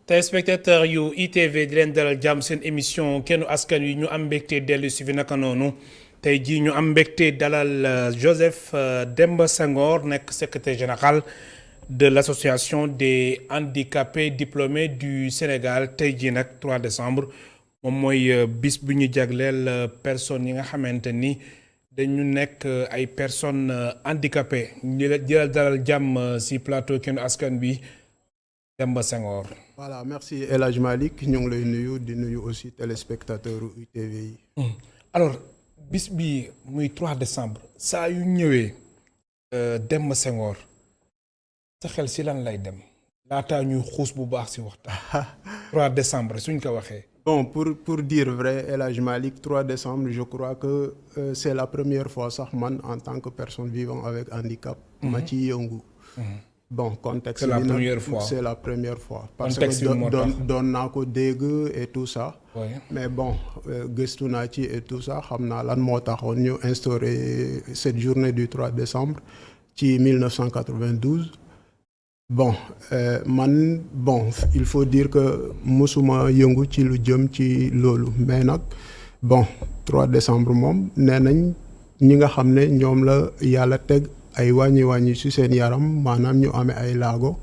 téléspectateur yu ITV di leen dalal jàmm seen émission kennu askan wi ñu am mbégte dellu si fi naka noonu tey jii ñu am mbégte dalal Joseph Demba Senghor nekk secrétaire général de l'association des handicapés diplômés du Sénégal tey jii nag 3 décembre moom mooy bis bu ñu jagleel personnes yi nga xamante ni dañu nekk ay personnes handicapées ñu jëlal dalal jàmm si plateau kennu askan bi Demba Senghor. Voilà, merci El Hadj Malick ñu ngi lay nuyu di nuyu aussi téléspectateur UTV yi. Alors bis bi muy 3 décembre saa yu ñëwee Demba Senghor sa xel si lan lay dem laataa ñuy xuus bu baax si waxtaan 3 décembre suñ ko waxee. Bon pour dire vrai El Hadj Malick 3 décembre je crois que c'est la première fois sax man en tant que personne vivant avec handicap. ma ci yëngu. Bon contexte c'est la première fois c'est la première fois parce que doon naa ko dégg et tout ça. Oui. Mais bon gëstu naa ci et tout ça xam naa lan moo taxoon ñu instauré cette journée du 3 décembre ci 1992. Bon man il faut dire que mosuma yëngu ci lu jëm ci loolu mais nag bon 3 décembre moom nee nañ ñi nga xam ne ñoom la yàlla teg ay wàññi ci seen yaram maanaam ñu amee ay laago.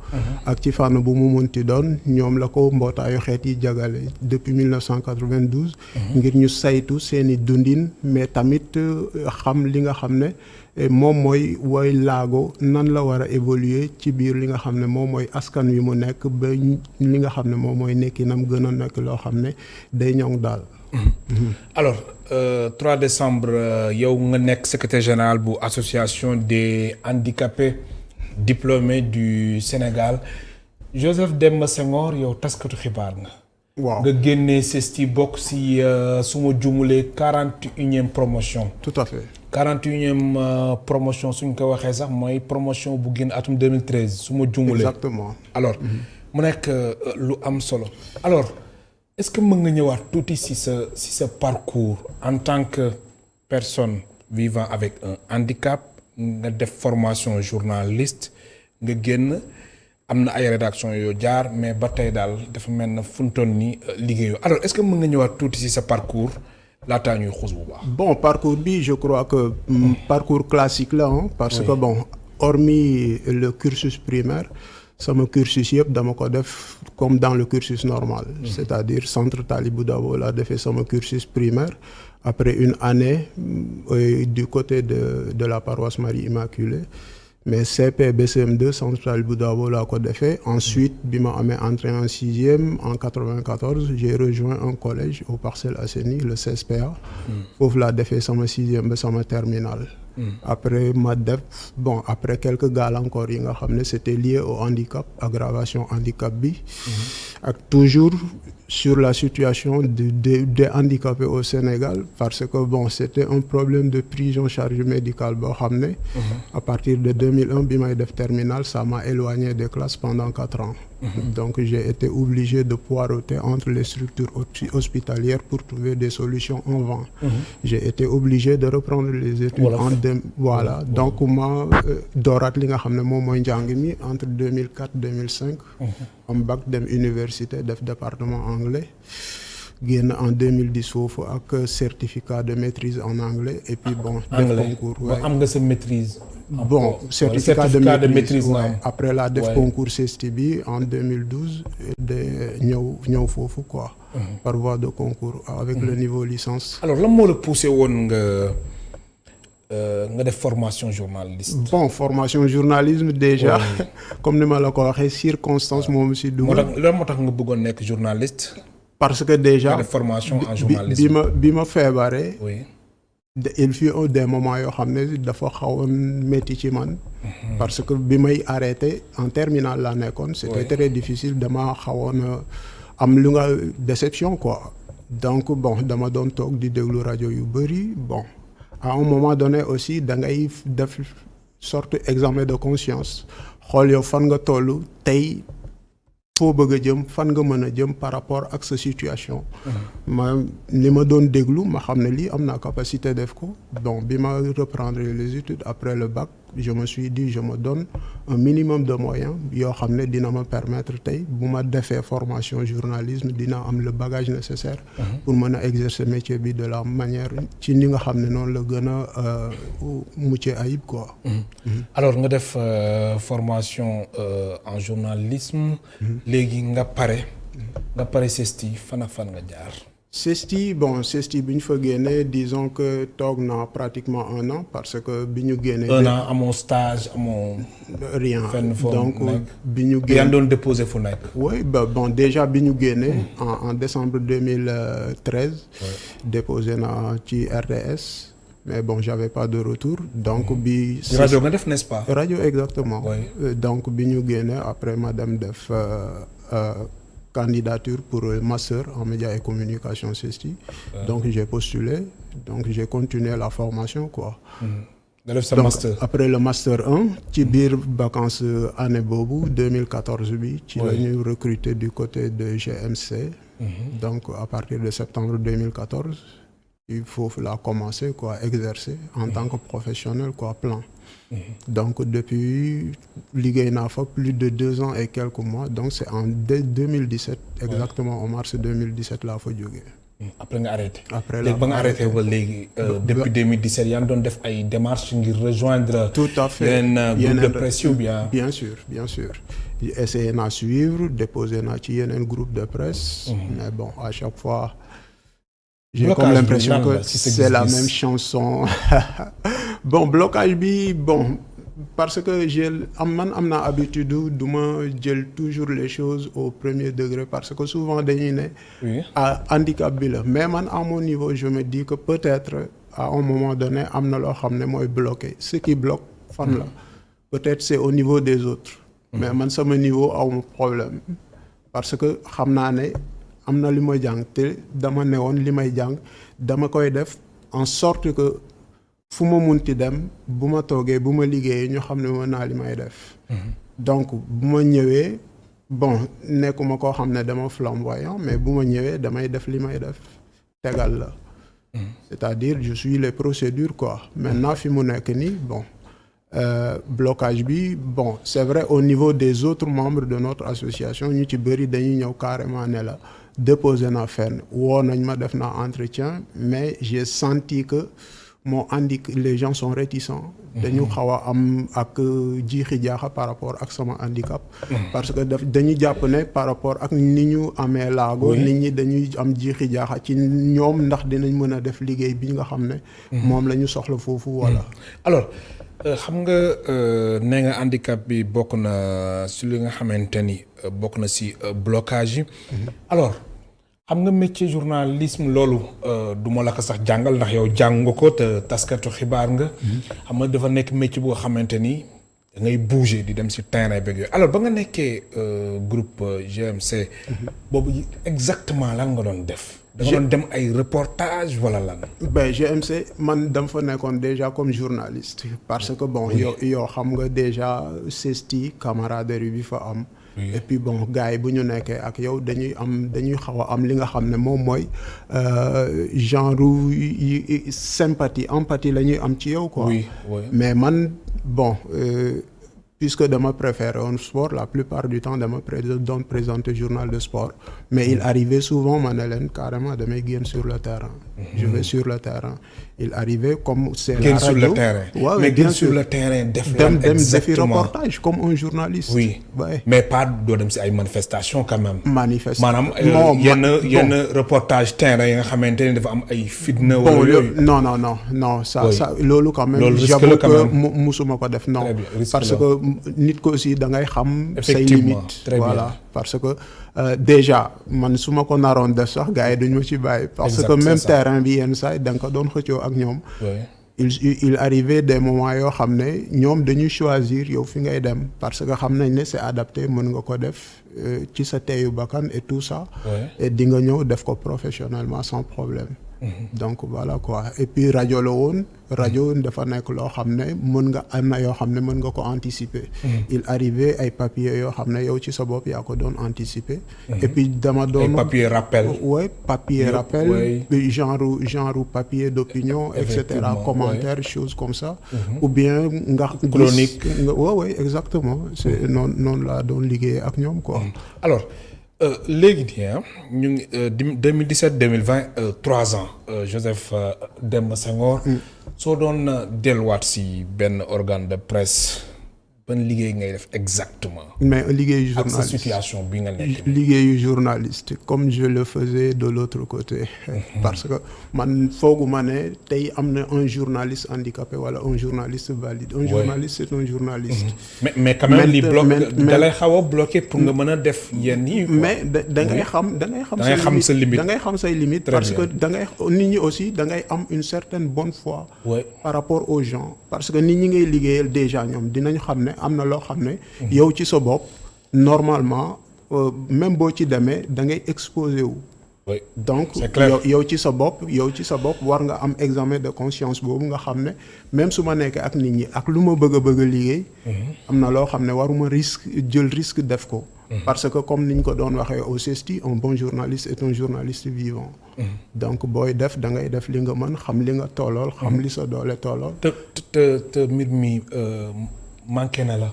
ak ci fànn bu mu munti doon ñoom la ko mbootaayu xeet yi jagale depuis 1992. ngir ñu saytu seeni dundin mais tamit xam li nga xam ne moom mooy woy laago nan la war a évoluer ci biir li nga xam ne moom mooy askan wi mu nekk ba li nga xam ne moom mooy nekkinam gën a nekk loo xam ne day ñoŋ daal. Alors 3 décembre yow nga nekk secrétaire général bu association des handicapés diplômés du Sénégal Joseph Demba Senghor yow taskatu xibaar nga. waaw nga génnee CESTI bokk si su ma jumulee 41e promotion. tout à fait. 41e promotion suñ ko waxee sax mooy promotion bu génn atum 2013 su ma jumulee. exactement. alors mu nekk lu am solo alors. Est-ce que mën nga ñëwaat tuuti ci sa parcours en tant que personne vivant avec un handicap nga def formation journaliste nga génn am na ay rédaction yoo jaar mais ba tey daal dafa mel na funtoon ni liggéeyoo alors est-ce que mën nga ñëwaat tuuti ci sa parcours laataa ñuy xuus bu baax. Bon parcours bi je crois que parcours classique la parce que bon hormis le cursus primaire. Sama cursus yëpp dama ko def comme dans le cursus normal. C'est-à-dire centre Talibou Dabo laa defee sama cursus primaire après une année du côté de la paroisse Marie Immaculée mais CP BCM2 centre Talibou Dabo laa ko defee ensuite bi ma amee entrée en 6e en 94 j'ai rejoint un collège aux Parcelles Assainies le CSPA. foofu laa defee sama 6e ba sama terminale. Après ma def après quelques gàllankoor yi nga xam ne c'était lié au handicap aggravation handicap bi. ak toujours sur la situation des handicapés au Sénégal parce que c'était un problème de prise en charge médicale boo xam ne. à partir de 2001 bi may def terminale ça m'a éloigné des classes pendant 4 ans. Donc j'ai été obligé de poireauter entre les structures hospitalières pour trouver des solutions en vain. J'ai été obligé de reprendre les études donc ma dooraat li nga xam ne moom mooy njàng mi entre 2004 2005 am bac dem université def département anglais génn en 2010 foofu ak certificat de maîtrise en anglais et puis def concours. am nga sa maîtrise. Certificat de maîtrise après la def concours CESTI bi en 2012 de ñëw foofu quoi. par voie de concours avec le niveau licence. Alors lan moo la poussé woon nga def formation journaliste. Formation journalisme déjà comme ni ma la ko waxee circonstance moom si dugal. lan moo tax nga bëggoon nekk journaliste. parce que déjà nga def formation en journalisme bi ma feebaree. il fut des moments yoo xam ne dafa xawoon métti ci man. parce que bi may arrêté en terminale laa nekkoon. c'était très difficile dama xawoon am lu nga déception quoi. donc dama doon toog di déglu rajo yu bëri à un moment donné aussi da ngay def sorte examen de conscience xool yow fan nga toll tey foo bëgg a jëm fan nga mën a jëm par rapport ak sa situation. li ma doon déglu ma xam ne lii am naa capacité def ko bi ma reprendre les études après le bac je me suis dit je me donne un minimum de moyens yoo xam ne dina ma permettre tey bu ma defee formation journalisme dina am le bagage nécessaire pour mën a exercer métier bi de la manière ci ni nga xam ne noonu la gën a mucc ayib quoi. Alors nga def formation en journalisme léegi nga pare CESTI fan ak fan nga jaar. CESTI bi ñu fa génnee disons que toog naa pratiquement 1 an parce que bi ñu génnee. 1 an amoo stage amoo. rien donc bi ñu génnee yaa doon déposé fu nekk. oui bon déjà bi ñu génnee en décembre 2013. déposé naa ci RTS. mais bon j'avais pas de retour donc bi. rajo nga def n'est-ce pas. rajo exactement. donc bi ñu génnee après ma dem def. candidature pour le master en médias et communication CESTI. Donc j'ai postulé, donc j'ai continué la formation quoi. Donc, master. Après le master 1 ci biir vacances année boobu 2014 bi ci la ñu recruté du côté de GMC. Donc à partir de septembre 2014 il faut la commencer quoi exercer en tant que professionnel quoi plein. Donc depuis liggéey naa fa plus de 2 ans et quelques mois donc c'est en 2017 exactement en mars 2017 laa fa jógee. après nga arrêté. après léegi ba nga arrêté ba léegi. depuis 2017 yaa ngi doon def ay démarches ngir rejoindre. tout à fait yeneen groupe de presse ou bien. bien sûr essayé naa suivre déposé naa ci yeneen groupe de presse. mais bon à chaque fois. j'ai comme l'impression que c'est la même chanson. bon blocage bi bon parce que am naa habitude du ma jël toujours les choses au premier degré parce que souvent dañuy ne. handicap bi la mais man à mon niveau je me dis que peut-être à un moment donné am na loo xam ne mooy bloqué ce qui bloque fan la peut-être c'est au niveau des autres. mais man sama niveau awma problème parce que xam naa ne. am na li may jàng te dama ne woon li may jàng dama koy def en sorte que fu ma munti dem bu ma toogee bu ma liggéeyee ñu xam ne mën naa li may def. donc bu ma ñëwee bon nekkuma koo xam ne dama flamboyant mais bu ma ñëwee damay def li may def tegal la. c'est-à-dire je suis les procédures quoi maintenant fi mu nekk nii bon. blocage bi bon c'est vrai au niveau des autres membres de notre association ñu ci bëri dañuy ñëw carrément ne la déposer naa fenn woo nañ ma def naa entretien mais j'ai senti que les gens sont réticents dañu xaw a am ak jiixi jaaxa par rapport ak sama handicap parce que dañu jàpp ne par rapport ak ni ñu amee laago nit ñi dañuy am jiixi jaaxa ci ñoom ndax dinañ mën a def liggéey bi nga xam ne moom la ñu soxla foofu voilà. Alors xam nga nee nga handicap bi bokk na si li nga xamante ni bokk na si blocage yi. alors xam nga métier journalisme loolu du ma la ko sax jàngal ndax yow jàng nga ko te taskatu xibaar nga. xam nga dafa nekk métier boo xamante ni da ngay bouger di dem si terrain beeg yooyu alors ba nga nekkee groupe GMC. boobu exactement lan nga doon def. da nga doon dem ay reportage wala lan. ben GMC man dama fa nekkoon déjà comme journaliste. parce que bon yow xam nga déjà CESTI camaraderie bi fa am. et puis bon gars yi bu ñu nekkee ak yow dañuy xaw a am li nga xam ne moom mooy genre sympathie empathie la ñuy am ci yow quoi. mais man bon. puisque dama préférer un sport la plupart du temps dama doon présenter journal de sport mais il arrivait souvent ma ne leen carrément damay génn sur le terrain. je vais sur le terrain il arrivait comme c'est la radio sur le terrain. Ouais, mais génn sur le terrain def dem defi reportage comme un journaliste. oui ouais. mais pas doo dem si ay manifestations quand même. manifestation maanaam yenn reportage terrain yi nga xamante ne dafa am ay fitna. wala yooyu non ça loolu quand même. loolu risque la quand même musuma ko def non. parce que nit ko aussi da ngay xam. say limites voilà parce que déjà man su ma ko naroon def sax gars yi duñ ma ci bàyyi. parce que même terrain bi yenn saa yi da nga ko doon xëccoo ak ñoom. il arrivait des moments yoo xam ne ñoom dañuy choisir yow fi ngay dem parce que xam nañ ne c'est adapté mën nga ko def ci sa teeyu bakkan et tout ça. et di nga ñëw def ko professionnellement sans problème. donc voilà quoi et puis rajo la woon rajo dafa nekk loo xam ne mën nga am na yoo xam ne mën nga ko anticiper. il arrivait ay papiers yoo xam ne yow ci sa bopp yaa ko doon anticiper. et puis dama doon ay papier rappel. ouais papier rappel genre papier d'opinion et cetera commentaires choses comme ça. ou bien nga chronique ouais exactement c'est noonu laa doon liggéey ak ñoom quoi. alors léegi nii ñu ngi 2017 2020 3 ans Joseph Demba Senghor. soo doon delluwaat si benn organe de presse ban liggéey ngay def exactement. mais liggéeyu journaliste ak sa situation bi nga nekk. liggéeyu journaliste comme je le faisais de l'autre côté. parce que man fooguma ne tey am na un journaliste handicapé wala un journaliste valide. un journaliste c'est un journaliste. mais quand même li bloqué da lay xaw a bloqué pour nga mën a def yenn yi. mais da ngay xam sa limite da ngay xam say limites. parce que da ngay nit ñi aussi da ngay am une certaine bonne foi. par rapport aux gens parce que nit ñi ngay liggéeyal déjà ñoom dinañ xam ne am na loo xam ne. yow ci sa bopp normalement même boo ci demee da ngay exposé wu. oui donc yow ci sa bopp war nga am examen de conscience boobu nga xam ne même su ma nekkee ak nit ñi ak lu ma bëgg a liggéey. am na loo xam ne waruma jël risque def ko. parce que comme niñ ko doon waxee au CESTI un bon journaliste est un journaliste vivant. donc booy def da ngay def li nga mën xam li nga tollool xam li sa doole tollool. te mbir mi manqué na la.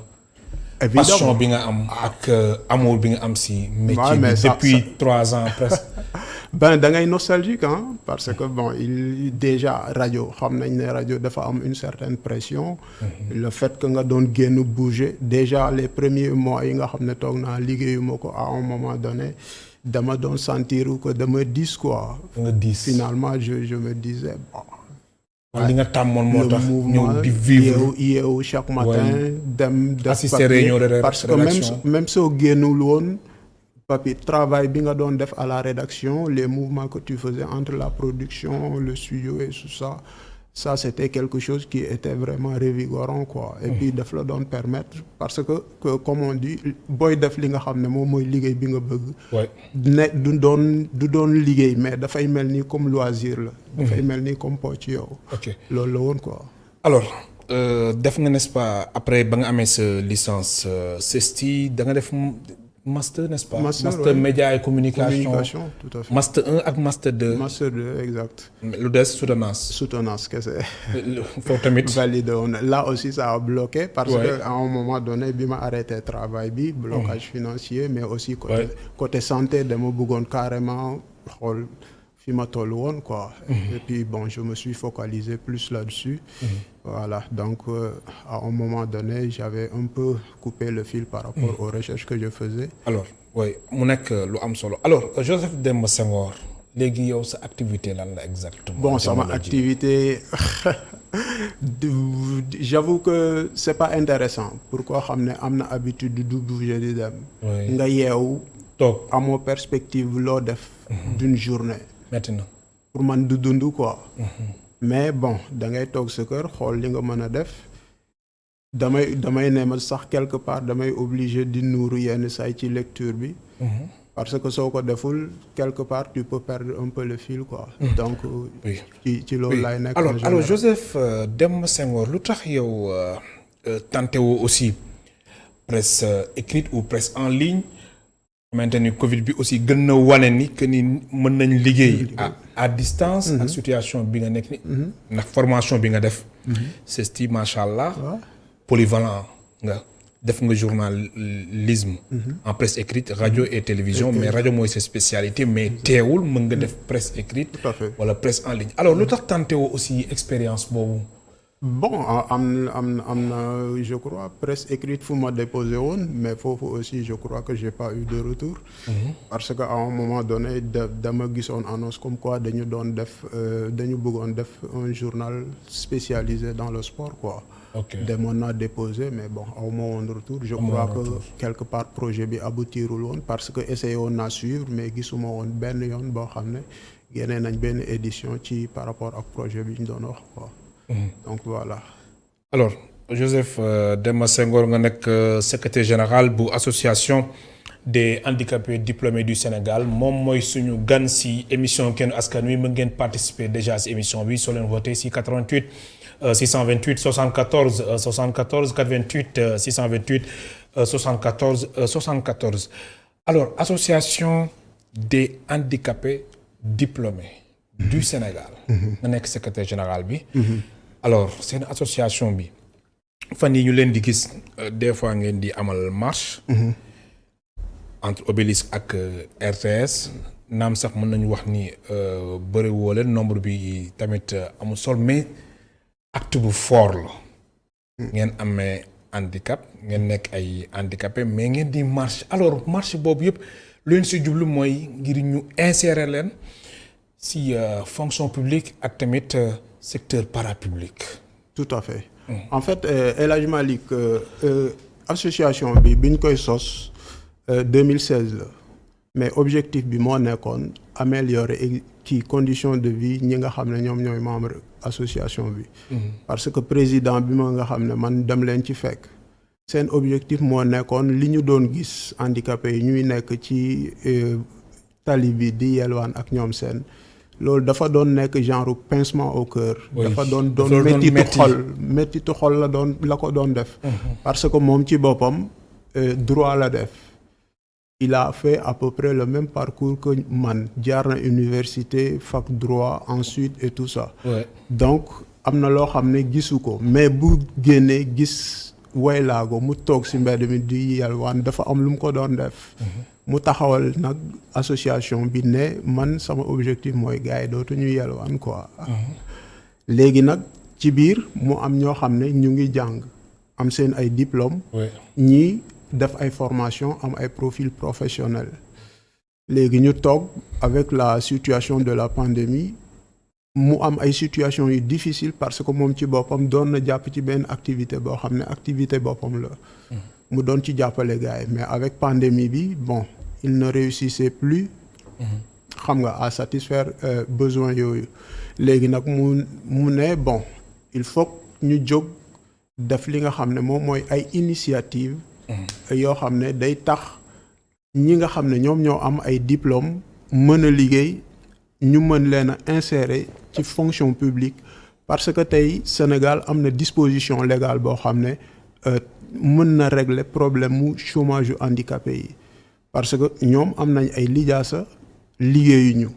évidemment passion bi nga am ak amour bi nga am si métier bi depuis 3 ans presque. ben da ngay nostalgique hein parce que bon déjà rajo xam nañ ne rajo dafa am une certaine pression. le fait que nga doon génn bouger déjà les premiers mois yi nga xam ne toog naa liggéeyuma ko à un moment donné dama doon sentir que dama diis quoi. finalement je me disais bon. li nga tàmmoon moo tax ñëw di vivre yeewu chaque matin dem def assister réunion de rédaction parce que même soo génnul woon papi travail bi nga doon def à la rédaction les mouvements que tu faisais entre la production le studio et tout ça c'était quelque chose qui était vraiment revigorant quoi et puis daf la doon permettre parce que comme on dit booy def li nga xam ne moom mooy liggéey bi nga bëgg ne du doon liggéey mais dafay mel ni comme loisir la dafay mel ni comme po ci yow loolu la woon quoi alors def nga n'est-ce pas après ba nga amee sa licence CESTI da nga def master n'est-ce pas master média et communication tout à fait master 1 ak master 2 master 2 exact lu des soutenance kese foofu tamit validé woon là aussi ça a bloqué parce que à un moment donné bi ma arrêté travail bi blocage financier mais aussi côté santé dama bëggoon carrément xool fi ma toll woon quoi et puis bon je me suis focalisé plus là-dessus voilà donc à un moment donné j'avais un peu coupé le fil par rapport aux recherches que je faisais alors oui mu nekk lu am solo alors Joseph Demba Senghor léegi yow sa activité lan la exactement bon sama activité j'avoue que c'est pas intéressant pour koo xam ne am na habitude du bouger di dem nga yeewu toog amoo perspective loo def d'une journée maintenant pour man du dund quoi mais bon da ngay toog sa kër xool li nga mën a def damay ne ma sax quelque part damay obligé di nuuru yenn saay ci lecture bi parce que soo ko deful quelque part tu peux perdre un peu le fil quoi donc ci loolu laay nekk alors Joseph Demba Senghor lu tax yow tenté woo aussi presse écrite ou presse en ligne maintenant ni Covid bi aussi gën na wane ni que ni mën nañ liggéey à distance ak situation bi nga nekk ni ndax formation bi nga def CESTI macha allah polyvalent nga def nga journalisme en presse écrite radio et télévision mais rajo mooy sa spécialité mais teewul mën nga def presse écrite wala presse en ligne alors lu tax tenté woo aussi expérience boobu bon am na je crois presse écrite fu ma déposé woon mais foofu aussi je crois que j'ai pas eu de retour parce que à un moment donné dama gisoon annonce comme quoi dañu bëggoon def un journal spécialisé dans le sport quoi demoon naa déposé mais bon aw ma woon retour je crois que quelque part projet bi aboutirul woon parce que essayé woon naa suivre mais gisuma woon benn yoon boo xam ne génnee nañ benn édition ci par rapport ak projet bi ñu doon wax quoi donc voilà. alors Joseph Demba Senghor nga nekk secrétaire général bu association des handicapés diplômés du Sénégal moom mooy suñu gan si émission Kennu Askan Wi mën ngeen participer déjà si émission bi soo leen voté si 88 628 74 74 88 628 74 74 alors association des handicapés diplômés du Sénégal nga nekk secrétaire général bi alors seen association bi fan yi ñu leen di gis des fois ngeen di amal marche entre Obélisque ak RTS naam sax mën nañu wax ni bëri woo leen nombre bi tamit amul sol mais acte bu fort la ngeen amee handicap ngeen nekk ay handicapé mais ngeen di marche alors marche boobu yëpp lu leen si jublu mooy ngir ñu insérer leen si fonction publique ak tamit secteur parapublic. Tout à fait. En fait El Hadj Malick association bi biñ koy sos 2016 la mais objectif bi moo nekkoon améliorer ci conditions de vie ñi nga xam ne ñoom ñooy membre association bi. Parce que président bi ma nga xam ne man dem leen ci fekk seen objectif moo nekkoon li ñu doon gis handicapés yi ñuy nekk ci tali bi di yelwaan ak ñoom seen. loolu dafa doon nekk genre pincement au cœur. dafa doon méttitu xol la ko doon def. parce que moom ci boppam droit la def. il a fait à peu près le même parcours que man jaar na université fac droit ensuite et tout ça. donc am na loo xam ne gisu ko mais bu génnee gis waylaago mu toog si mbedd mi di yalwaan dafa am lu mu ko doon def. mu taxawal nag association bi ne man sama objectif mooy gars yi dootuñu yelwaan quoi. léegi nag ci biir mu am ñoo xam ne ñu ngi jàng am seen ay diplôme ñii def ay formation am ay profil professionnel léegi ñu toog avec la situation de la pandémie mu am ay situation yu difficile parce que moom ci boppam doon na jàpp ci benn activité boo xam ne activité boppam la. mu doon ci jàppale gars yi mais avec pandémie bi bon il ne réussissait plus xam nga à satisfaire besoin yooyu léegi nag mu ne bon il faut ñu jóg def li nga xam ne moom mooy ay initiative yoo xam ne day tax ñi nga xam ne ñoom ñoo am ay diplôme mën a liggéey ñu mën leen a insérer ci fonction publique parce que tey Sénégal am na disposition légale boo xam ne mën na régler problème mu chômage yu handicapé yi parce que ñoom am nañ ay lijaasa liggéeyuñu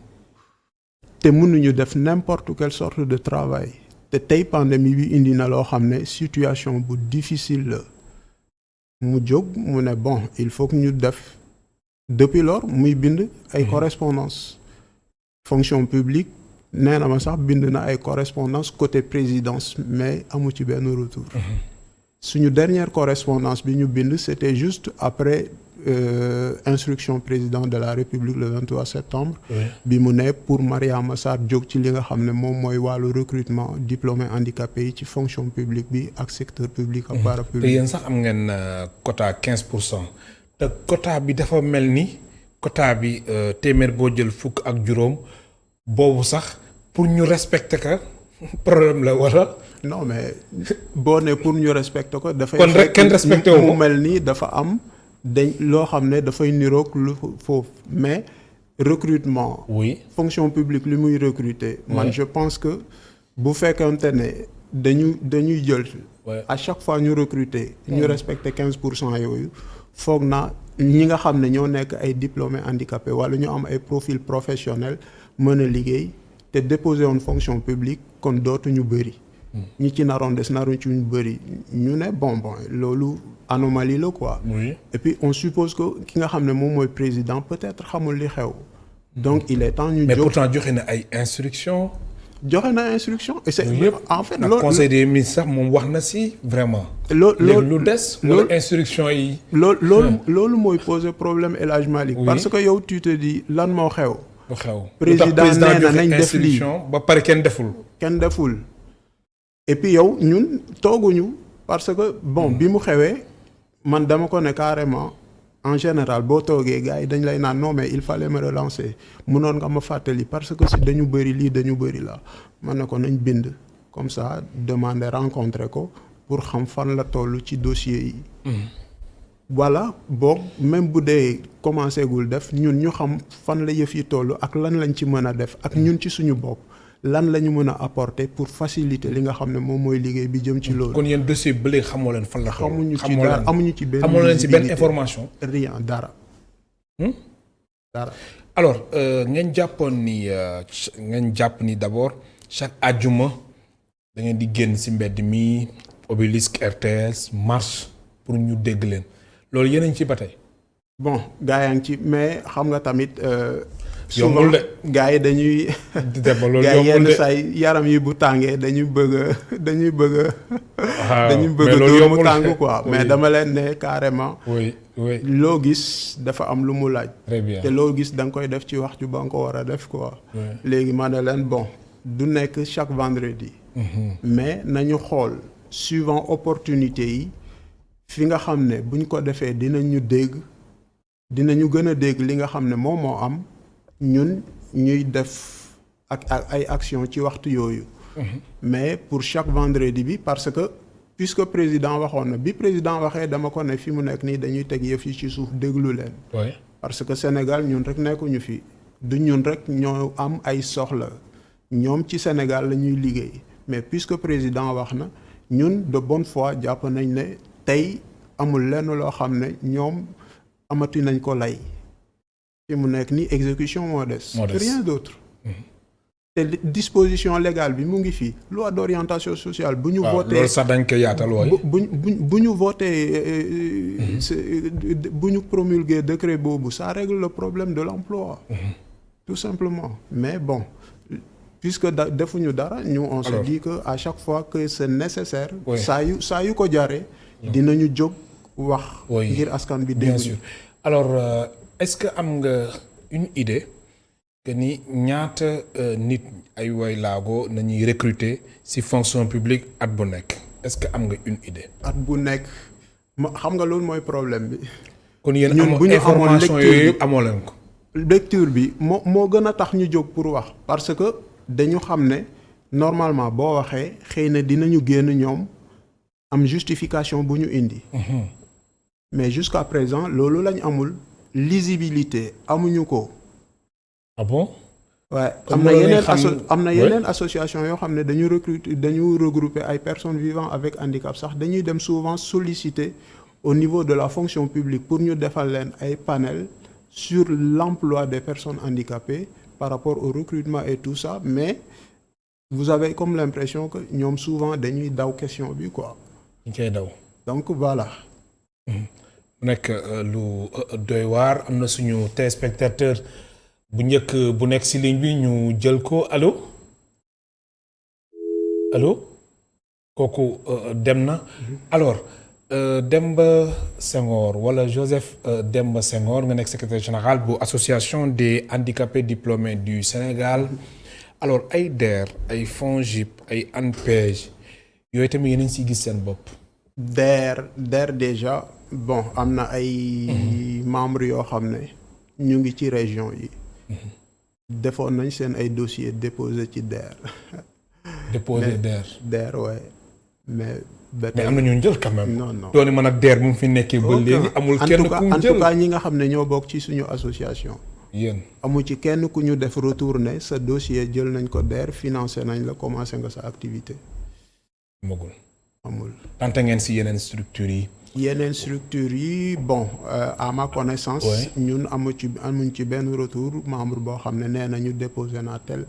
te mënuñu def n'importe quelle sorte de travail te tey pandémie bi indi na loo xam ne situation bu difficile la mu jóg mu ne bon il faut que ñu def depuis lors muy bind ay correspondance fonction publique nee na ma sax bind na ay correspondance côté présidence mais amu ci benn retour suñu dernière correspondance bi ñu bind c'était juste après instruction président de la République le 23 septembre bi mu ne pour Mariama Sarr jóg ci li nga xam ne moom mooy wàllu recrutement diplômé handicapé yi ci fonction publique bi ak secteur public ak parapublic. te yéen sax am ngeen quota 15% te quota bi dafa mel ni quota bi téeméer boo jël fukk ak juróom boobu sax pour ñu respecter ka problème la wala. non mais boo ne pour ñu respecter ko. dafay kon rek kenn respecté wu mu mel ni dafa am dañ loo xam ne dafay niroog lu foofu mais recrutement. oui fonction publique li muy recruter. man je pense que bu fekkante ne dañuy jël. à chaque fois ñu recruter. ñu respecter 15% yooyu. foog naa ñi nga xam ne ñoo nekk ay diplômés handicapés wala ñu am ay profil professionnel mën a liggéey te déposer woon fonction publique kon dootuñu bëri. ñi ci naroon des naroon ci ñu bëri ñu ne bon loolu anomalie la quoi. et puis on suppose que ki nga xam ne moom mooy président peut-être xamul li xew. donc il est temps ñu. mais pourtant joxe na ay instructions. joxe na instruction et c'est en fait loolu conseil des ministres sax moom wax na si vraiment. loolu lu des. loolu instruction yi. loolu mooy poser problème El Hadj Malick. parce que yow tu te dis lan moo xew. lu xew président nee na nañ def lii ba pare kenn deful. et puis yow ñun tooguñu parce que bon bi mu xewee man dama ko ne carrément en général boo toogee gars yi dañ lay naan non mais il fallait me relancer mënoon nga ma fàttali parce que si dañu bëri lii dañu bëri la man ne ko nañ bind comme ça demander rencontrer ko pour xam fan la toll ci dossier yi. voilà boog même bu dee commencé gul def ñun ñu xam fan la yëf yi toll ak lan lañ ci mën a def ak ñun ci suñu bopp lan la ñu mën a apporter pour faciliter li nga xam ne moom mooy liggéey bi jëm ci loolu. kon yéen dossier bi léegi xamoo leen fan la toll. xamuñu ci dara amuñu ci benn. xamoo leen ci benn information. rien dara. dara. alors ngeen jàpp ni d'abord chaque àjjuma da ngeen di génn ci mbedd mi Obélisque RTS marche pour ñu dégg leen loolu yéen a ngi ci ba tey. bon gaa yaa ngi ci mais xam nga tamit. yombul de gaa yi dañuy. loolu gaa yombul yenn de saa yi yaram yi bu tàngee dañuy bëgg dañuy bëgg mais loolu dóor mu yombul tàng quoi oui. mais dama leen ne carrément. oui oui. loo gis dafa am lu mu laaj. très bien te loo gis da nga koy def ci waxtu ba nga ko war a def quoi. oui. léegi ma ne leen bon du nekk chaque vendredi. mais nañu xool suivant opportunité yi fi nga xam ne buñ ko defee dinañu gën a dégg li nga xam ne moom moo am ñun ñuy def ak ay action ci waxtu yooyu. mais pour chaque vendredi bi parce que puisque président waxoon na bi président waxee dama ko ne fi mu nekk nii dañuy teg yëf yi ci suuf déglu leen. oui. parce que Sénégal ñun rek nekkuñu fi du ñun rek ñoo am ay soxla ñoom ci Sénégal la ñuy liggéey mais puisque président wax na ñun de bonne foi jàpp nañ ne tey amul lenn loo xam ne ñoom amati nañ ko lay fi mu nekk nii exécution moo des. rien d'autre. te disposition légale bi mu ngi fii loi d'orientation sociale bu ñu voté loolu sax dañ koy yaatal wooy bu ñu voté bu ñu promulgué décret boobu ça règle le problème de l'emploi. tout simplement mais bon puisque defuñu dara ñu on se dit que à chaque fois que c'est nécessaire. saa yu ko jaree. dinañu jóg wax. ngir askan bi dégg. bien sûr alors est-ce que am nga une idée. que ni ñaata nit ay way laago nañuy recruter ci fonction publique at bu nekk est-ce que am nga une idée. at bu nekk xam nga loolu mooy problème bi. kon yéen ñun bu ñu amoon information yooyu amoo leen ko. lecture bi moo gën a tax ñu jóg pour wax parce que dañu xam ne normalement boo waxee xëy na dinañu génn ñoom am justification bu ñu indi. mais jusqu'à présent loolu lañ amul lisibilité amuñu ko. ah bon. waaye am na yeneen association yoo xam ne dañu regrouper ay personnes vivant avec handicap sax dañuy dem souvent solliciter au niveau de la fonction publique pour ñu defal leen ay panel sur l'emploi des personnes handicapées par rapport au recrutement et tout ça mais vous avez comme l'impression que ñoom souvent dañuy daw question bi quoi. ñu koy daw. donc voilà. mu nekk lu doy waar am na suñu téléspectateur bu njëkk bu nekk ci ligne bi ñu jël ko allo kooku dem na alors Demba Senghor wala Joseph Demba Senghor nga nekk secrétaire général bu association des handicapés diplômés du Sénégal alors ay DER ay FONGIP ay ANPEJ yooyu tamit yéen a ngi ciy gis seen bopp. DER déjà bon am na ay membres yoo xam ne ñu ngi ci région yi. defoon nañ seen ay dossiers déposé ci DER. déposé DER waaye mais. mais am na ñu jël quand même. non dooni man ak DER bu mu fi nekkee ba léegi amul kenn ku mu jël en tout cas ñi nga xam ne ñoo bokk ci suñu association. yéen amul ci kenn ku ñu def retour ne sa dossier jël nañ ko DER financé nañ la commencé nga sa activité. amul. tante ngeen ci yeneen structures yi. yeneen structures yi bon à ma connaissance. ñun amuñ ci benn retour membre boo xam ne nee nañu déposé naa tel.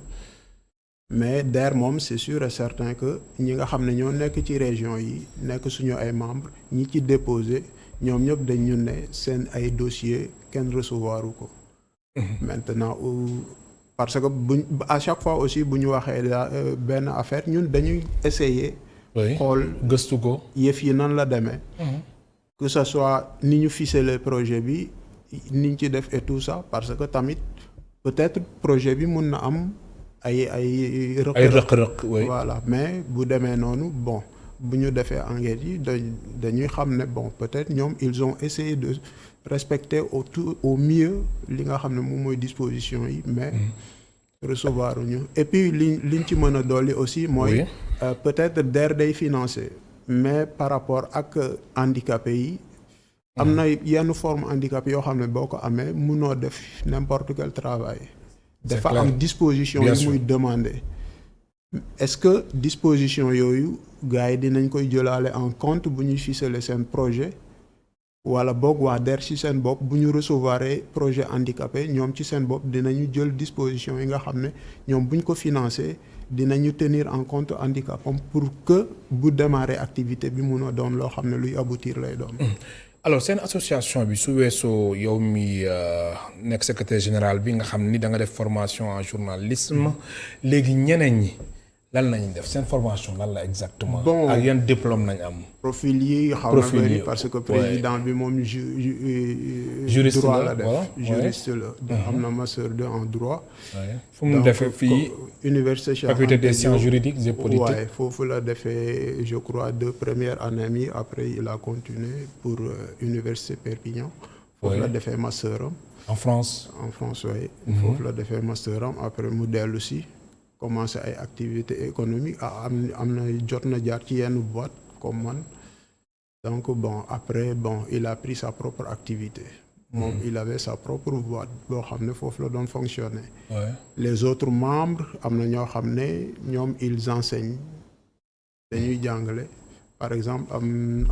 mais DER moom c'est sûr et certain que ñi nga xam ne ñoo nekk ci région yi nekk suñu ay membres ñi ci déposé ñoom ñëpp dañ ñu ne seen ay dossiers kenn recevoiru ko. maintenant parce que à chaque fois aussi bu ñu waxee benn affaire ñun dañuy essayer. xool gëstu ko. yëf yi nan la demee. que ce soit ni ñu ficeler projet bi ni ñu ci def et tout ça parce que tamit peut-être projet bi mun na am ay rëq-rëq voilà mais bu demee noonu bon bu ñu defee enquête yi dañuy xam ne bon peut-être ñoom ils ont essayé de respecter au mieux li nga xam ne moom mooy disposition yi mais recevoir ñu et puis liñ ci mën a dolli aussi mooy peut-être DER day financer mais par rapport ak handicapés yi am na yenn forme handicap yoo xam ne boo ko amee munoo def n'importe quel travail. dafa am disposition yi muy demander. est-ce que disposition yooyu gars yi dinañ koy jëlaale en compte bu ñuy ficeler seen projet wala boog waa DER ci seen bopp bu ñu recevoir projet handicapé ñoom ci seen bopp dinañu jël disposition yi nga xam ne ñoom bu ñu ko financer dinañu tenir en compte handicapam pour que bu démarrer activité bi mun a doon loo xam ne luy aboutir lay doon. alors seen association bi su weesoo yow mi nekk secrétaire général bi nga xam ni da nga def formation en journalisme léegi ñeneen ñi lan lañu def seen formation lan la exactement. bon ak yan diplôme nañ am. profil yi xaw na bëri parce que président bi moom juriste droit la la def juriste la am na master 2 en droit. fu mu defee fii université Cheikh faculté des sciences juridiques et politiques. waaye foofu la defee je crois 2 premières années mi après il a continué pour université Perpignan. foofu la defee master am. en France. en France waaye. foofu la defee master am après mu dellu si. commencé ay activités économiques am na jot na jaar ci yenn boîte comme man donc bon après bon il a pris sa propre activité moom il avait sa propre boîte boo xam ne foofu la doon fonctionner les autres membres am na ñoo xam ne ñoom ils enseignent dañuy jàngale par exemple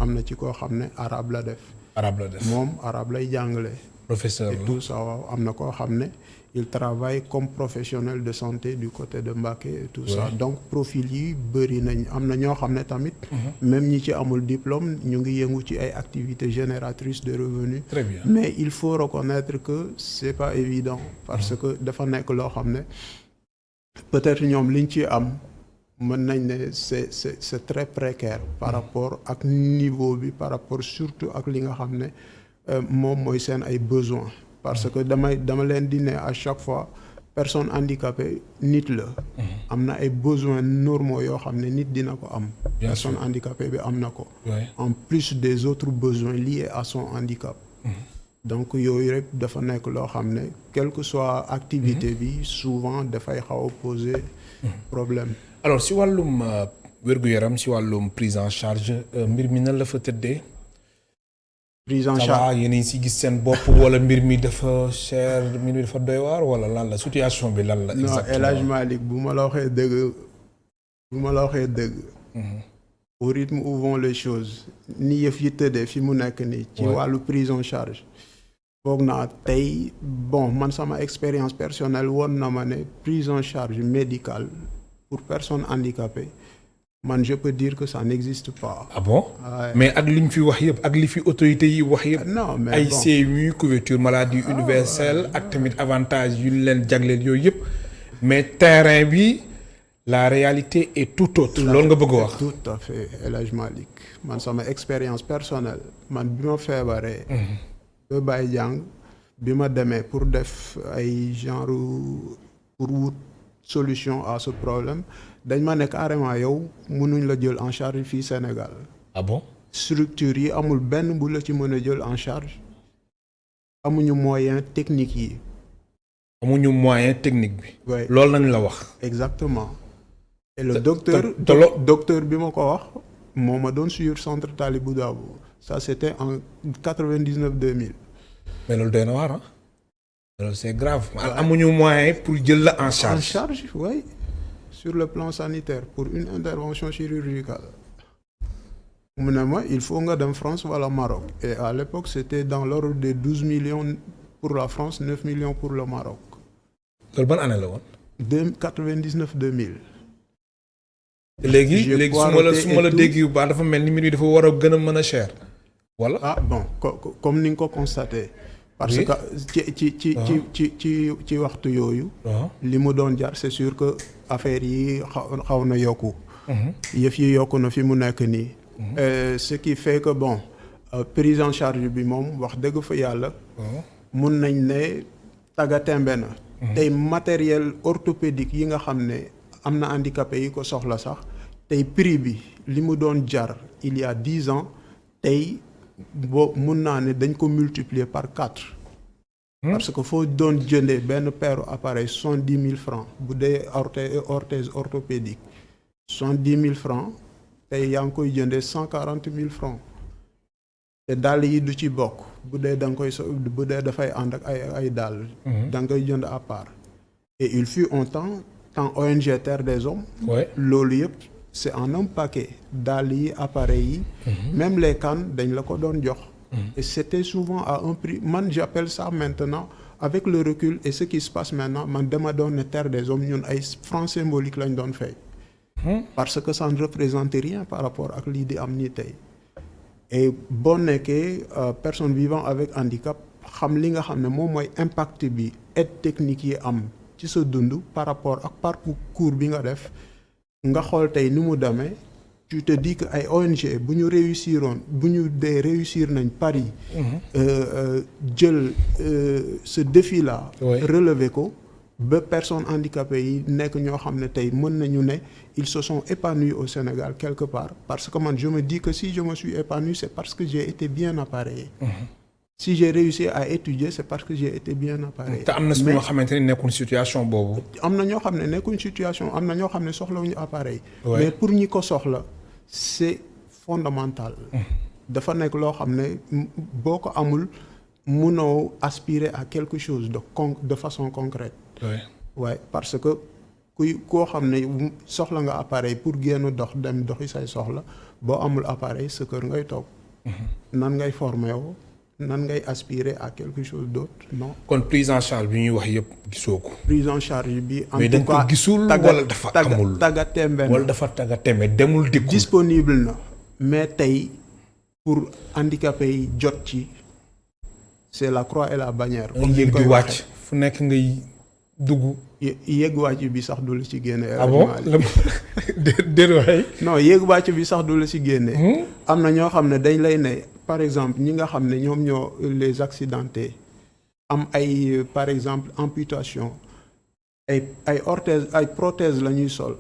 am na ci koo xam ne arabe la def moom arabe lay jàngale professeur et tout ça waaw am na koo xam ne il travaille comme professionnel de santé du côté de Mbacké et tout ça donc profil yi bëri nañ am na ñoo xam ne tamit même ñi ci amul diplôme ñu ngi yëngu ci ay activités génératrices de revenus. Très bien. Mais il faut reconnaître que c'est pas évident parce que dafa nekk loo xam ne peut-être ñoom liñ ci am mën nañ ne c'est très précaire par rapport ak niveau bi par rapport surtout ak li nga xam ne moom mooy seen ay besoins parce que dama leen di ne à chaque fois personne handicapée nit la am na ay besoins normaux yoo xam ne nit dina ko am personne handicapée bi am na ko en plus des autres besoins liés à son handicap donc yooyu rek dafa nekk loo xam ne quelle que soit activité bi souvent dafay xaw a poser problème. alors si wàllum wér-gu-yaram si wàllum prise en charge mbir mi nan la fa tëddee. prise en charge yéen si gis seen bopp wala mbir mi dafa cher mbir mi dafa doy waar wala lan la situation bi lan la. exactement non El Hadj Malick bu ma la waxee dëgg. au rythme où vont les choses ni yëf yi tëddee fi mu nekk nii. ci wàllu prise en charge. foog naa tey bon man sama expérience personnelle woon na ma ne prise en charge médicale pour personnes handicapées. man je peux dire que ça n'existe pas. ah bon mais ak li ñu fi wax yëpp ak li fi autorités yi wax yëpp. non mais ay CMU couverture maladie universelle ak tamit avantage yu ñu leen jagleel yooyu yëpp mais terrain bi la réalité est tout autre. loolu nga bëgg a wax. tout à fait El Hadj Malick man sama expérience personnelle man bi ma feebaree. ba bàyyi jàng bi ma demee pour def ay genre pour wut solution à ce problème. dañ ma ne carrément yow mënuñ la jël en charge fii Sénégal. ah bon. structure yi amul benn bu la ci mën a jël en charge. amuñu moyen technique yi. amuñu moyen technique bi. oui loolu nañ la wax. exactement. et le docteur bi ma ko wax moo ma doon suivre centre Talibou Dabo ça c'était en 99-2000. mais loolu doy na waar ah. loolu c'est grave. amuñu moyen pour jël la en charge. en charge oui. sur le plan sanitaire pour une intervention chirurgicale mu ne ma il faut nga dem France wala Maroc et à l'époque c'était dans l'ordre de 12 millions pour la France 9 millions pour le Maroc. loolu ban année la woon. 99-2000. léegi su ma la dégg yu baax dafa mel ni mbir mi dafa war a gën a mën a cher. wala ah bon comme ni nga ko constaté. parce que ci waxtu yooyu. li mu doon jar c'est sûr que affaire yi xaw na yokku. yëf yi yokku na fi mu nekk nii. ce qui fait que bon prise en charge bi moom wax dëgg fa yàlla. mun nañ ne taggatémbe na. tey matériel orthopédique yi nga xam ne am na handicapé yi ko soxla sax tey prix bi li mu doon jar il y a 10 ans tey. mun naa ne dañ ko multiplier par 4. parce que foo doon jëndee benn paire appareil 70 000 francs bu dee orthèse orthopédique 70 000 francs tey yaa ngi koy jëndee 140 000 francs te dàll yi du ci bokk bu dee da nga koy bu dee dafay ànd ak ay dàll. da nga koy jënd à part. et il fut un temps ONG Terre des Hommes. loolu yëpp c'est en un paquet dàll yi appareil yi. même les cannes dañ la ko doon jox. et c'était souvent à un prix man j'appelle ça maintenant avec le recul et ce qui se passe maintenant man dama doon ne Terre des Hommes ñun ay francs symboliques lañ doon fay. parce que ça ne représente rien par rapport ak lii di am nii tey. et boo nekkee personne vivant avec handicap xam li nga xam ne moom mooy impact bi aide technique yi am ci sa dund par rapport ak parcours bi nga def nga xool tey ni mu demee tu te dis que ay ONG bu ñu réussir nañ Paris jël ce défi là relever ko ba personnes handicapées yi nekk ñoo xam ne tey mën nañu ne ils se sont épanouis au Sénégal quelque part parce que man je me dis que si je me suis épanoui c'est parce que j'ai été bien appareillé. si j'ai réussi à étudier c'est parce que j'ai été bien appareillé. te am na ñoo xamante ne nekkuñ situation boobu. am na ñoo xam ne nekkuñ situation am na ñoo xam ne soxlawuñu appareil. mais pour ñi ko soxla c'est fondamental. dafa nekk loo xam ne boo ko amul mënoo aspirer à quelque chose de façon concrète. ouais parce que koo xam ne soxla nga appareil pour génn dem doxi say soxla boo amul appareil sa kër ngay toog. nan ngay formé woo nan ngay aspirer à quelque chose d'autre non. kon prise en charge bi ñuy wax yëpp gisoo ko. prise en charge bi. en mais tout cas ko gisul wala dafa amul taggatémbe wala dafa taggatémbe demul dikkul. disponible na mais tey pour handicapés yi jot ci c'est la croix et la bannière. comme ni koy wàcc fu nekk ngay dugg. yéeg wàcc bi sax du la ci génne. ah bon non yéeg wàcc bi sax du la ci génne. am na ñoo xam ne dañ lay ne par exemple ñi nga xam ne ñoom ñoo les accidentés am ay par exemple amputation ay orthèse ay prothèses la ñuy sol.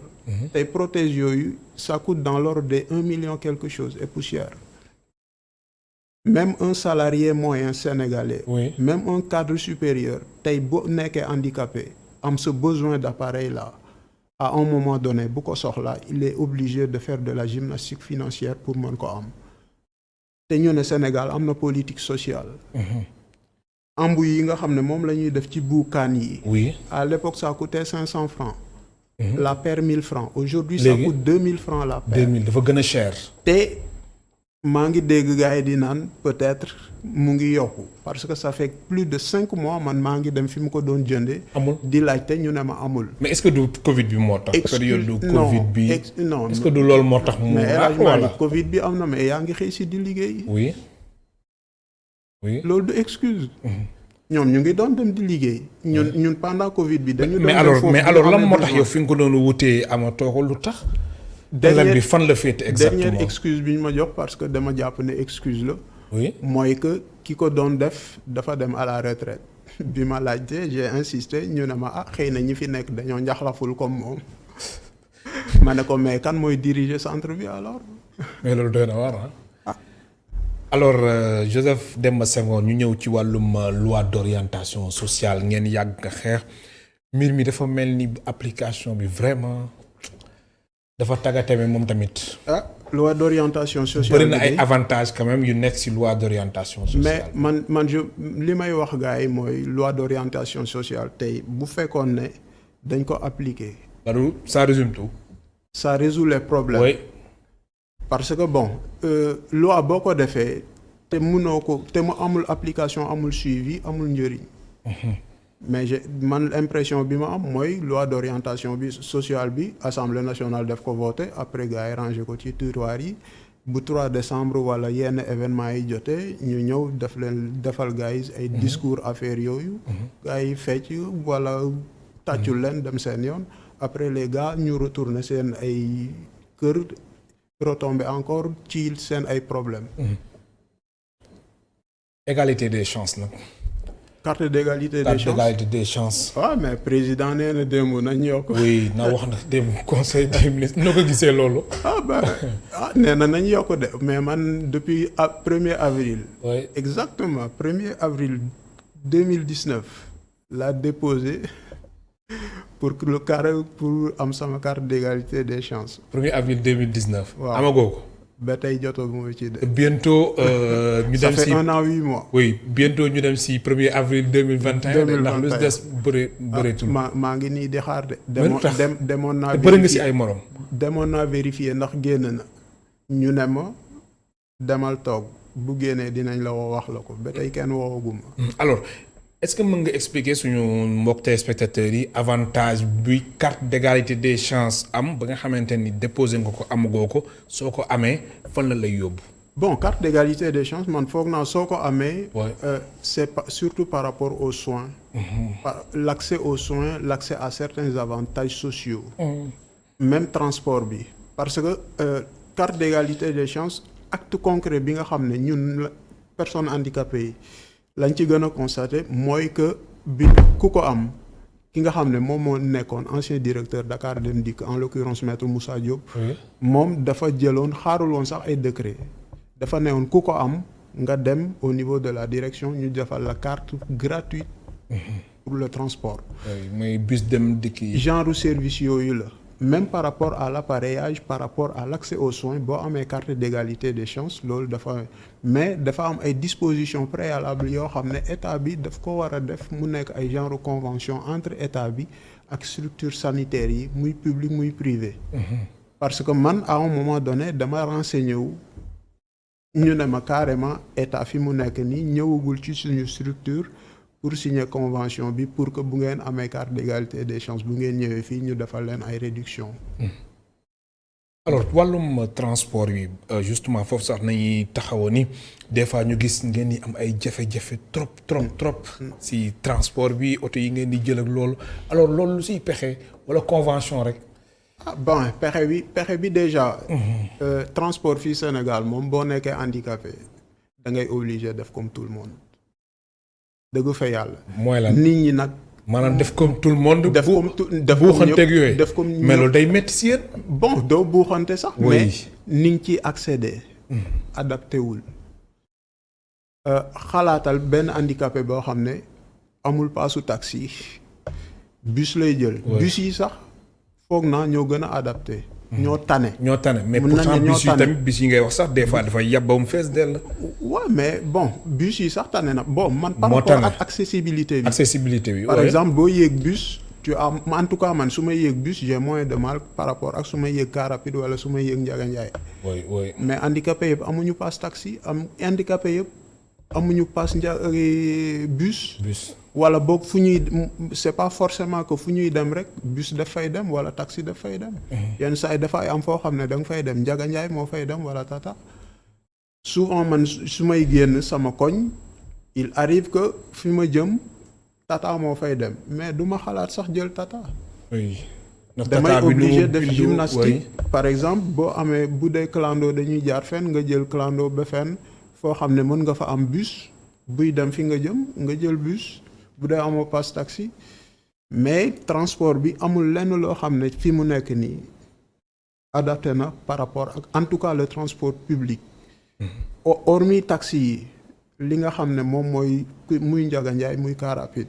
tey prothèses yooyu ça coûte dans l'ordre de 1 million quelque chose et poussière. même un salarié moyen sénégalais. même un cadre supérieur tey boo nekkee handicapé am ce besoin d'appareil là à un moment donné bu ko soxla il est obligé de faire de la gymnastique financière pour mën ko am te ñu ne Sénégal am na politique sociale. embu yi nga xam ne moom la ñuy def ci buukaan yi. à l'époque ça coûtait 500 francs. la paire 1000 francs aujourd'hui ça coûte 2000 francs la paire. 2000 dafa gën a cher. te maa ngi dégg gars yi di naan peut-être mu ngi yokku parce que ça fait plus de 5 mois man maa ngi dem fi mu ko doon jëndee. amul di laajte ñu ne ma amul. mais est-ce que du Covid bi moo tax. période du Covid bi non est-ce que du loolu moo tax. mu mais Covid bi am na mais yaa ngi xëy si di liggéey. oui. loolu du excuse. ñoom ñu ngi doon dem di liggéey. ñun pendant Covid bi dañu doon mais alors lan moo tax yow fi nga ko doon wutee amatoo ko lu tax. dernière bi fan la féete exactement dernière excuse bi ñu ma jox parce que dama jàpp ne excuse la. mooy que ki ko doon def dafa dem à la retraite bi ma laajte j'ai insisté ñu ne ma xëy na ñi fi nekk dañoo njaxlaful comme moom ma ne ko mais kan mooy diriger centre bi alors. mais loolu doy na waar alors Joseph Demba Senghor ñu ñëw ci wàllum loi d'orientation sociale ngeen yàgg nga xeex mbir mi dafa mel ni application bi vraiment dafa tàggateme moom tamit. loi d'orientation sociale bëri na ay avantages quand même yu nekk ci loi d'orientation sociale. mais man li may wax gars yi mooy loi d'orientation sociale tey bu fekkoon ne dañ ko appliquer. ça résume tout. ça résout les problèmes. oui. parce que bon loi boo ko defee te mënoo ko te mu amul application amul suivi amul njëriñ. mais man impression bi ma am mooy loi d'orientation bi sociale bi Assemblée nationale def ko voté après gars yi rangé ko ci tiroir yi bu 3 décembre wala yenn événement yi jotee ñu ñëw defal gars yi ay discours affaires yooyu. gars yi fecc wala tàccul leen dem seen yoon après les gars ñu retourner seen ay kër. retomber encore ci seen ay problèmes. égalité des chances nag. carte d'égalité des chances carte d'égalité des chances. mais président nee na démb nañ yokk. oui na wax na démb conseil des ministres noo ko gisee loolu. nee na nañ yokk de mais man depuis 1er avril. oui exactement 1er avril 2019 laa déposé. pour am sama carte d'égalité des chances. 1er avril 2019. waaw amagoo ko. ba tey jotaguma ci de. bientôt ñu ça dem fait si 1 an 8 mois. oui bientôt ñu dem si 1er avril 2021. ndax lu des bëreetul. maa ngi nii di xaar de. demoon naa. bëri nga si ay morom. demoon naa vérifier ndax génn na. ñu ne ma demal toog bu génnee dinañ la woo wax la ko ba tey kenn woowaguma. alors est-ce que mën nga expliquer suñu mbokk téléspectateurs yi avantage bi carte d'égalité des chances am ba nga xamante ni déposé nga ko amagoo ko soo ko amee fan la lay yóbbu. bon carte d'égalité des chances man foog naa soo ko amee. c'est surtout par rapport aux soins. L'accès aux soins, l'accès à certains avantages sociaux. Même transport bi parce que carte d'égalité des chances acte concret bi nga xam ne ñun personnes handicapées yi lañ ci gën a constater mooy que bi ku ko am ki nga xam ne moom moo nekkoon ancien directeur Dakar Dem Dikk en l'occurrence maître Moussa Diop. moom dafa jëloon xaarul woon sax ay décret dafa newoon ku ko am nga dem au niveau de la direction ñu defal la carte gratuite pour le transport. mooy bus dem dikk yi. genre service yooyu la. même par rapport à l'appareillage par rapport à l'accès aux soins boo amee carte d'égalité des chances loolu dafa mais dafa am ay dispositions préalables yoo xam ne état bi daf ko war a def mu nekk ay genre convention entre état bi ak structures sanitaires yi muy public muy privé. parce que man à un moment donné dama renseigné wu ñu ne ma carrément état fi mu nekk nii ñëwagul ci suñu structure pour signer convention bi pour que bu ngeen amee carte d'égalité des chances bu ngeen ñëwee fii ñu defal leen ay réduction. alors wàllum transport bi justement foofu sax nañuy taxawoon ni des fois ñu gis ngeen di am ay jafe-jafe trop si transport bi oto yi ngeen di jël ak loolu alors loolu lu siy pexe wala convention rek. bon pexe bi déjà. transport fii Sénégal moom boo nekkee handicapé da ngay obligé def comme tout le monde. dëgg fa yàlla. mooy lan nit ñi nag. maanaam def comme tout le monde. def comme buuxanteeg yooyu. def comme mais loolu day métti si yéen. bon doo buuxante sax. oui mais ni nga ciy accéder. adapté wul. xalaatal benn handicapé boo xam ne amul paasu taxi bus lay jël. bus yi sax foog naa ñoo gën a adapté. ñoo tane mais pourtant bus yi tamit bus yi ngay wax sax des fois dafay yàbb ba mu fees dell. waaw mais bon bus yi sax tane na bon man. par rapport ak accessibilité bi. par exemple boo yéeg bus. tu as en tout cas man su may yéeg bus j'ai moins de mal par rapport ak su may yéeg car rapide wala su may yéeg Ndiaga Ndiaye. mais handicapé yëpp amuñu passe taxi handicapé yëpp amuñu passe bus. wala boog fu ñuy c'est pas forcément que fu ñuy dem rek bus daf fay dem wala taxi daf fay dem. yenn saa yi dafay am foo xam ne da nga fay dem Ndiaga Ndiaye moo fay dem wala Tata. souvent man su may génn sama koñ il arrive que fi ma jëm Tata moo fay dem mais du ma xalaat sax jël Tata. damay obligé def gymnastique par exemple boo amee bu dee clando dañuy jaar fenn nga jël clando ba fenn foo xam ne mën nga fa am bus buy dem fi nga jëm nga jël bus. bu dee amoo passe taxi mais transport bi amul lenn loo xam ne fi mu nekk nii adapté na par rapport ak en tout cas le transport public. hormis taxi yi li nga xam ne moom mooy muy Ndiaga Ndiaye muy car rapide.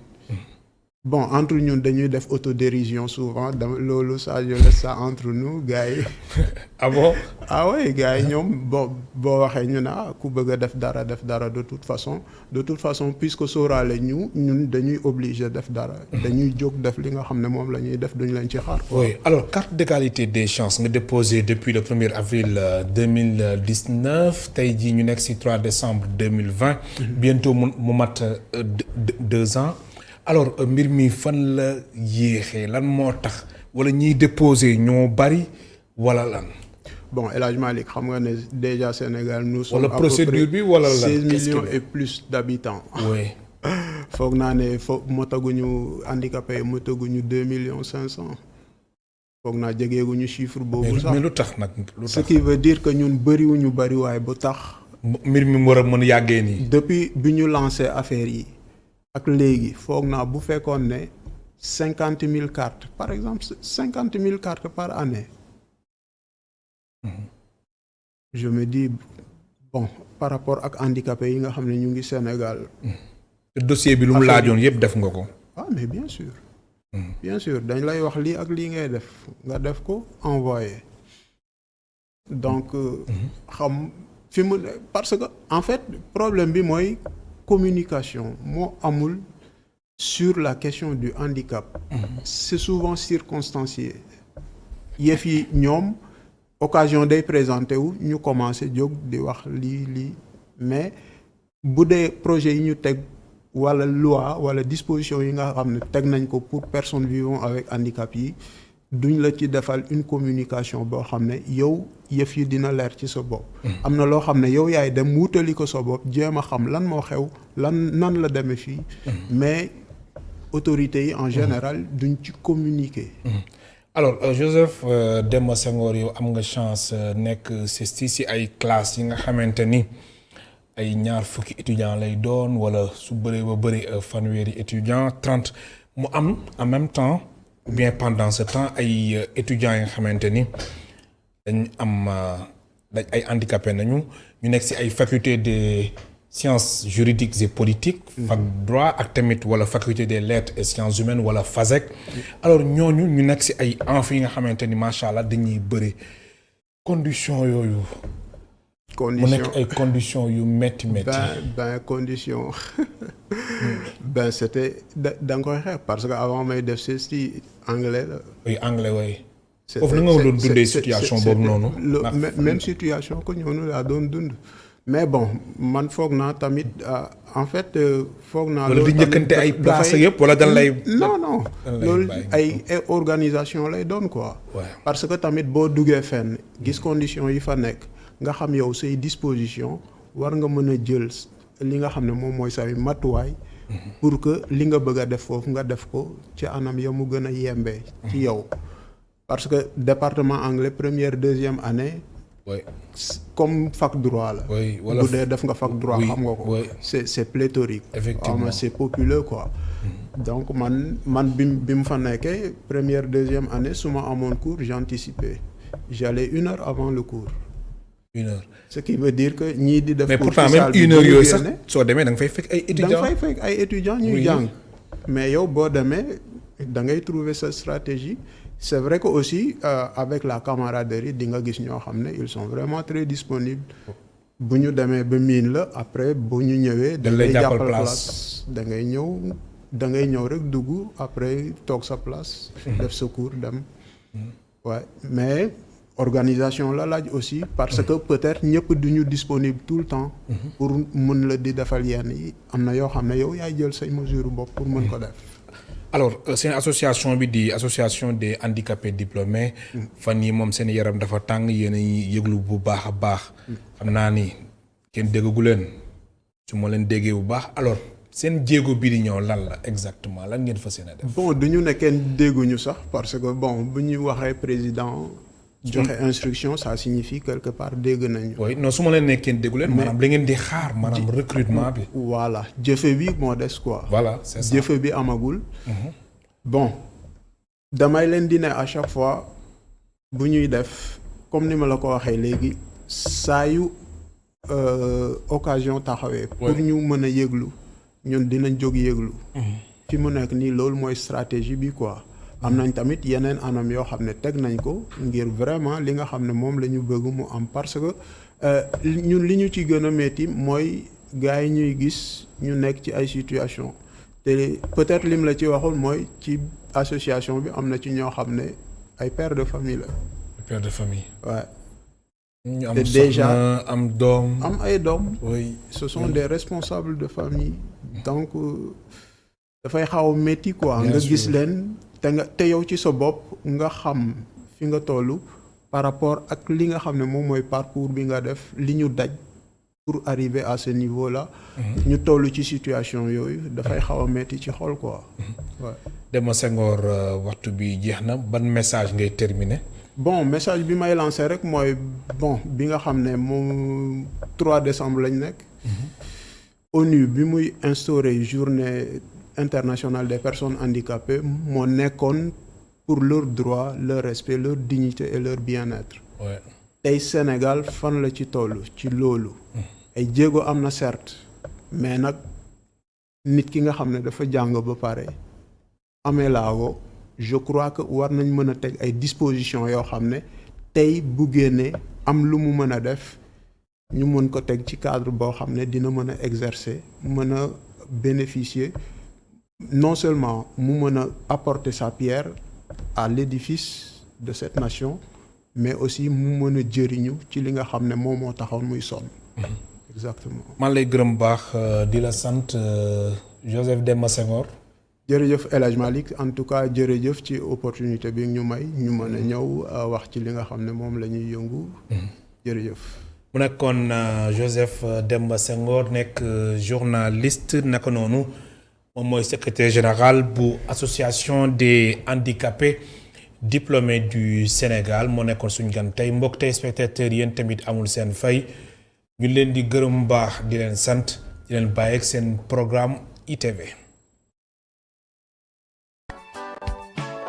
bon entre ñun dañuy def autodérision souvent loolu ça je laisse ça entre nous gars yi. ah bon. ah oui gars yi ñoom boo waxee ñu ne ku bëgg a def dara de toute façon puisque sóoraale ñun dañuy obligé def dara. dañuy jóg def li nga xam ne moom la ñuy def duñ leen ci xaar. oui alors carte d'égalité des chances nga déposé depuis le 1er avril 2019 tey jii ñu nekk ci 3 décembre 2020. bientôt mu mat 2 ans. alors mbir mi fan la yéexee lan moo tax wala ñiy déposé ñoo bari wala lan. bon El Hadj Malick xam nga ne déjà Sénégal nous sommes wala procédure bi wala lan 16 millions et plus d'habitants. oui. foog naa ne motaguñu handicapé motaguñu 2,5 millions. foog naa jegeeguñu chiffre boobu sax mais lu tax nag lu tax. ce qui veut dire que ñun bëriwuñu bëriwaay bu tax. mbir mi war a mën yàggee nii. depuis bi ñu lancé affaire yi. ak léegi foog naa bu fekkoon ne 50 000 cartes par exemple 50 000 cartes par année. je me dis bon par rapport ak handicapés yi nga xam ne ñu ngi Sénégal. dossier bi lu mu laajoon yëpp def nga ko. ah mais bien sûr. bien sûr dañ lay wax lii ak lii ngay def nga def ko envoyé. donc xam fi mu parce que en fait problème bi mooy communication moo amul sur la question du handicap. C'est souvent circonstancié yëf yi ñoom occasion day présenté wu ñu commencé jóg di wax lii mais bu dee projet yi ñu teg wala loi wala disposition yi nga xam ne teg nañ ko pour personnes vivant avec handicap yi duñ la ci defal une communication boo xam ne yow yëf yi dina leer ci sa bopp. am na loo xam ne yow yaay dem wutali ko sa bopp jéem a xam lan moo xew nan la demee fii. mais autorités yi en général duñ ci communiquer. alors Joseph Demba Senghor yow am nga chance nekk si ay classes yi nga xamante ni ay ñaar fukki étudiants lay doon wala su bëree ba bëri fanweeri étudiants 30 mu am en même temps ou bien pendant ce temps ay étudiants yi nga xamante ni dañ am ay handicapés nañu ñu nekk si ay faculté des sciences juridiques et politiques. fac droit ak tamit wala faculté des lettres et sciences humaines wala FASEC. alors ñooñu ñu nekk si ay enfants yi nga xamante ni macha allah dañuy bëri conditions yooyu. mu nekk ay conditions yu métti. condition c'était da nga koy xeex parce que avant may def ci anglais la. oui anglais oui. foofu na nga doon dundee situation boobu noonu. même situation que ñooñu laa doon dund. mais bon man foog naa tamit en fait foog naa. loolu di njëkkante ay place yëpp wala dan lay. non loolu ay organisation lay doon quoi. parce que tamit boo duggee fenn gis conditions yi fa nekk nga xam yow say disposition war nga mën a jël li nga xam ne moom mooy say matuwaay. pour que li nga bëgg a def foofu nga def ko ci anam ya mu gën a yembee. ci yow parce que département anglais première deuxième année. oui comme fac droit la. oui wala bu dee def nga fac droit xam nga ko. c'est pléthorique. effectivement c'est populeux quoi. donc man bi mu fa nekkee première deuxième année su ma amoon cours j'anticipais j'allais 1 heure avant le cours. 1 heure. ce qui veut dire que ñii di def. mais pourtant même 1 heure yooyu sax soo demee da nga fay fekk ay étudiants. da nga fay fekk ay étudiants ñuy jàng. mais yow boo demee da ngay trouver sa stratégie. c'est vrai que aussi avec la camaraderie di nga gis ñoo xam ne ils sont vraiment très disponibles bu ñu demee ba miin la après bu ñu ñëwee. da ngay jàppal place da ngay ñëw rek dugg après toog sa place. def sa cours dem. ouais mais organisation la laaj aussi parce que peut-être ñëpp duñu disponible tout le temps. pour mën la di defal yenn yi am na yoo xam ne yow yaay jël say mesures bopp pour mën ko def. alors seen association bi di association des handicapés diplômés. fan yi moom seen yaram dafa tàng yéen a yëglu bu baax a baax. xam naa ni kenn déggagu leen su ma leen déggee bu baax alors seen jéego bi di ñëw lan la exactement lan ngeen fas yéene def. bon du ñu ne kenn dégguñu sax parce que bon bu ñu waxee président. joxe instruction ça signifie quelque part dégg nañu. oui non su ma leen ne kenn déggu leen. maanaam li ngeen di xaar maanaam recrutement bi. voilà jëfe bi moo des quoi. voilà c'est ça jëfe bi amagul. bon damay leen di ne à chaque fois bu ñuy def comme ni ma la ko waxee léegi saa yu occasion taxawee. pour ñu mën a yëglu ñun dinañ jóg yëglu. fi mu nekk nii loolu mooy stratégie bi quoi. am nañ tamit yeneen anam yoo xam ne teg nañ ko ngir vraiment li nga xam ne moom la ñu bëgg mu am parce que ñun li ñu ci gën a métti mooy gars yi ñuy gis ñu nekk ci ay situation te peut-être lim la ci waxul mooy ci association bi am na ci ñoo xam ne ay pères de famille la. père de famille. waaw. ñu am te déjà am doom. am ay doom. oui ce sont des responsables de famille. donc dafay xaw a métti quoi. nga gis leen. te yow ci sa bopp nga xam fi nga tollu par rapport ak li nga xam ne moom mooy parcours bi nga def li ñu daj pour arriver à ce niveau là. ñu toll ci situation yooyu dafay xaw a metti ci xol quoi. Demba Senghor waxtu bi jeex na ban message ngay terminer. bon message bi may lancer rek mooy bon bi nga xam ne moom 3 décembre lañ nekk. ONU bi muy instaurer journée internationale des personnes handicapées moo nekkoon pour leurs droits leur respect leur dignité et leur bien-être. tey Sénégal fan la ci toll ci loolu. ay jéego am na certes mais nag nit ki nga xam ne dafa jàng ba pare amee laa ko je crois que war nañ mën a teg ay dispositions yoo xam ne tey bu génnee am lu mu mën a def ñu mën ko teg ci cadre boo xam ne dina mën a exercer mën a bénéficier non seulement mu mën a apporter sa pierre à l'édifice de cette nation mais aussi mu mën a jëriñu ci li nga xam ne moom moo taxoon muy sonn. Exactement. man lay gërëm baax di la sant Joseph Demba Senghor. jërëjëf El Hadj Malick en tout cas jërëjëf ci opportunité bi ñu may ñu mën a ñëw wax ci li nga xam ne moom la ñuy yëngu. jërëjëf. mu nekkoon Joseph Demba Senghor nekk journaliste naka noonu moom mooy secrétaire général bu association des handicapés diplômés du Sénégal moo nekkoon suñu gan tey mbokk tey spectateurs yéen tamit amul seen fay ñu leen di gërëm baax di leen sant di leen bàyyi ak seen programme ITV.